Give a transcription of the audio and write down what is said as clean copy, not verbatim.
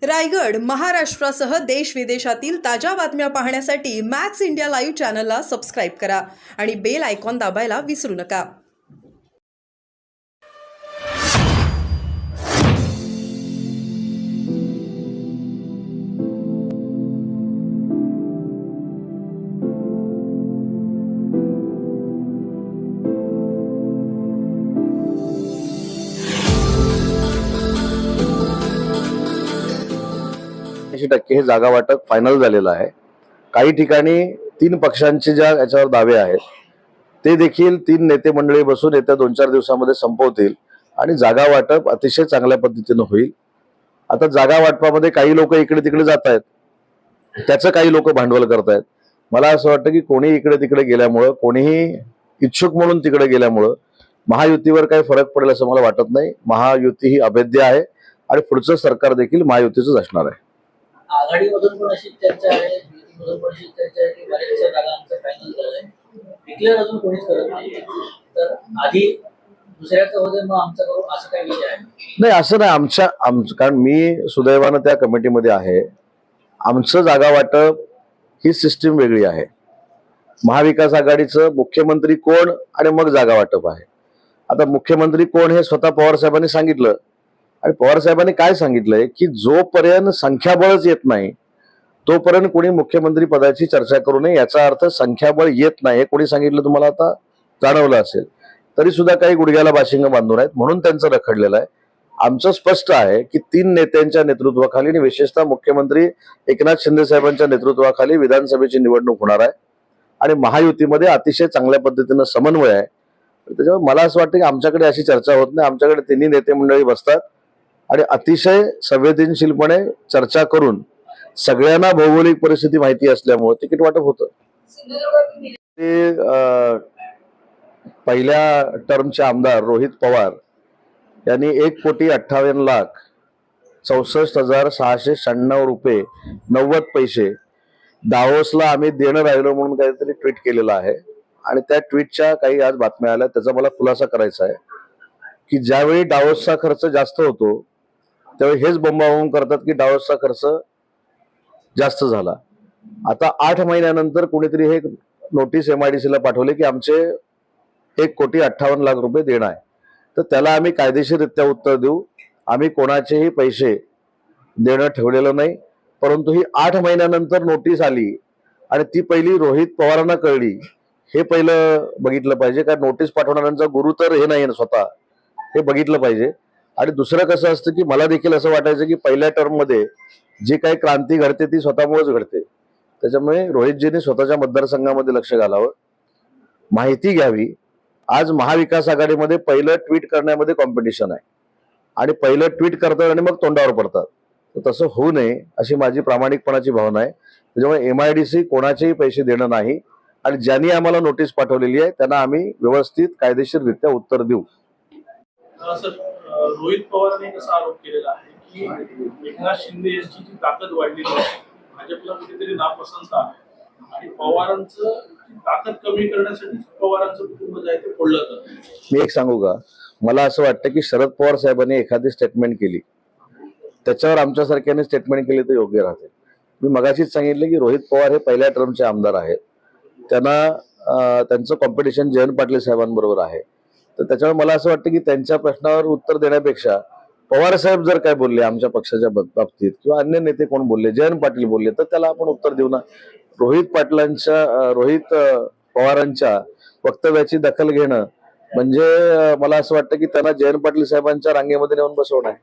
रायगड, महाराष्ट्रासह देश विदेशातील ताज्या बातम्या पाहण्यासाठी मॅक्स इंडिया लाईव्ह चॅनलला सबस्क्राईब करा आणि बेल आयकॉन दाबायला विसरू नका. हे जागा वाटप फायनल झालेलं आहे. काही ठिकाणी 3 पक्षांचे ज्या याच्यावर दावे आहेत ते देखील 3 नेते मंडळी बसून येत्या 2-4 दिवसामध्ये संपवतील आणि जागा वाटप अतिशय चांगल्या पद्धतीने होईल. आता जागा वाटपामध्ये काही लोक इकडे तिकडे जात आहेत, त्याचं काही लोक भांडवल करतायत. मला असं वाटतं की कोणी इकडे तिकडे गेल्यामुळं, कोणीही इच्छुक म्हणून तिकडे गेल्यामुळं महायुतीवर काही फरक पडेल असं मला वाटत नाही. महायुती ही अभेद्य आहे आणि पुढचं सरकार देखील महायुतीचंच असणार आहे. आघाडीमधून पण अशी चर्चा आहे, युतीमधून पण अशी चर्चा आहे की बऱ्याचशा जागा आमचं फायनल झालंय, डिक्लेअर अजून कोणीच करत नाहीये. तर आधी दुसऱ्याचं होते मग आमचं करू असं काही विषय आहे? नाही, असं नाही. कारण मी सुदैवानं त्या कमिटीमध्ये आहे. आमचं जागा वाटप ही सिस्टीम वेगळी आहे. महाविकास आघाडीचं मुख्यमंत्री कोण आणि मग जागा वाटप आहे. आता मुख्यमंत्री कोण हे स्वतः पवार साहेबांनी सांगितलं आणि पवार साहेबांनी काय सांगितलंय की जोपर्यंत संख्याबळच येत नाही तोपर्यंत कोणी मुख्यमंत्री पदाची चर्चा करू नये. याचा अर्थ संख्याबळ येत नाही हे कोणी सांगितलं तुम्हाला आता जाणवलं असेल. तरी सुद्धा काही गुडघ्याला बाशिंग बांधून आहेत म्हणून त्यांचं रखडलेलं आहे. आमचं स्पष्ट आहे की 3 नेत्यांच्या नेतृत्वाखाली आणि विशेषतः मुख्यमंत्री एकनाथ शिंदे साहेबांच्या नेतृत्वाखाली विधानसभेची निवडणूक होणार आहे आणि महायुतीमध्ये अतिशय चांगल्या पद्धतीनं समन्वय आहे. त्याच्यामुळे मला असं वाटतं की आमच्याकडे अशी चर्चा होत नाही. आमच्याकडे 3 नेते मंडळी बसतात आणि अतिशय संवेदनशीलपणे चर्चा करून सगळ्यांना भौगोलिक परिस्थिती माहिती असल्यामुळे तिकीट वाटप होतं. ते पहिल्या टर्मचे आमदार रोहित पवार यांनी 1,68,64,696 रुपये 90 पैसे दावोसला आम्ही देणं राहिलो म्हणून काहीतरी ट्विट केलेलं आहे आणि त्या ट्विटच्या काही आज बातम्या आल्या. त्याचा मला खुलासा करायचा आहे की ज्यावेळी दावोसचा खर्च जास्त होतो त्यावेळी हेच बोंबाबोंब करतात की दावोसचा खर्च जास्त झाला. आता 8 महिन्यानंतर कोणीतरी हे नोटीस MIDC ला पाठवले की आमचे 1,58,00,000 रुपये देणं आहे. तर त्याला आम्ही कायदेशीररित्या उत्तर देऊ. आम्ही कोणाचेही पैसे देणं ठेवलेलं नाही. परंतु ही 8 महिन्यानंतर नोटीस आली आणि ती पहिली रोहित पवारांना कळली हे पहिलं बघितलं पाहिजे. कारण नोटीस पाठवणाऱ्यांचा गुरु तर हे नाही स्वतः, हे बघितलं पाहिजे. आणि दुसरं कसं असतं की मला देखील असं वाटायचं की पहिल्या टर्म मध्ये जी काही क्रांती घडते ती स्वतःमुळेच घडते. त्याच्यामुळे रोहितजींनी स्वतःच्या मतदारसंघामध्ये लक्ष घालावं, माहिती घ्यावी. आज महाविकास आघाडीमध्ये पहिलं ट्विट करण्यामध्ये कॉम्पिटिशन आहे आणि पहिलं ट्विट करतात आणि मग तोंडावर पडतात. तर तसं होऊ नये अशी माझी प्रामाणिकपणाची भावना आहे. त्याच्यामुळे MIDC कोणाचेही पैसे देणं नाही आणि ज्यांनी आम्हाला नोटीस पाठवलेली आहे त्यांना आम्ही व्यवस्थित कायदेशीररित्या उत्तर देऊ. रोहित पवारांनी कसा आरोप केलेला आहे की एकनाथ शिंदे यांची जी ताकद वाढलेली आहे, भाजपला कुठेतरी नापसंत आहे आणि पवारांचं ताकद कमी करण्यासाठी पवारांचं कुटुंब जे आहे ते फोडलं जातं. मी एक सांगू का, मला असं वाटतं की शरद पवार साहेबांनी एखादी स्टेटमेंट केली त्याच्यावर आमच्यासारख्याने स्टेटमेंट केली तर योग्य राहते. मी मगाशीच सांगितलं की रोहित पवार हे पहिल्या टर्मचे आमदार आहेत. त्यांचं कॉम्पिटिशन जयंत पाटील साहेबांबरोबर आहे. तर त्याच्यामुळे मला असं वाटतं की त्यांच्या प्रश्नावर उत्तर देण्यापेक्षा पवार साहेब जर काय बोलले आमच्या पक्षाच्या बाबतीत किंवा अन्य नेते कोण बोलले, जयंत पाटील बोलले, तर त्याला आपण उत्तर देऊ ना. रोहित पवारांच्या वक्तव्याची दखल घेणं म्हणजे मला असं वाटतं की त्यांना जयंत पाटील साहेबांच्या रांगेमध्ये नेऊन बसवणं आहे.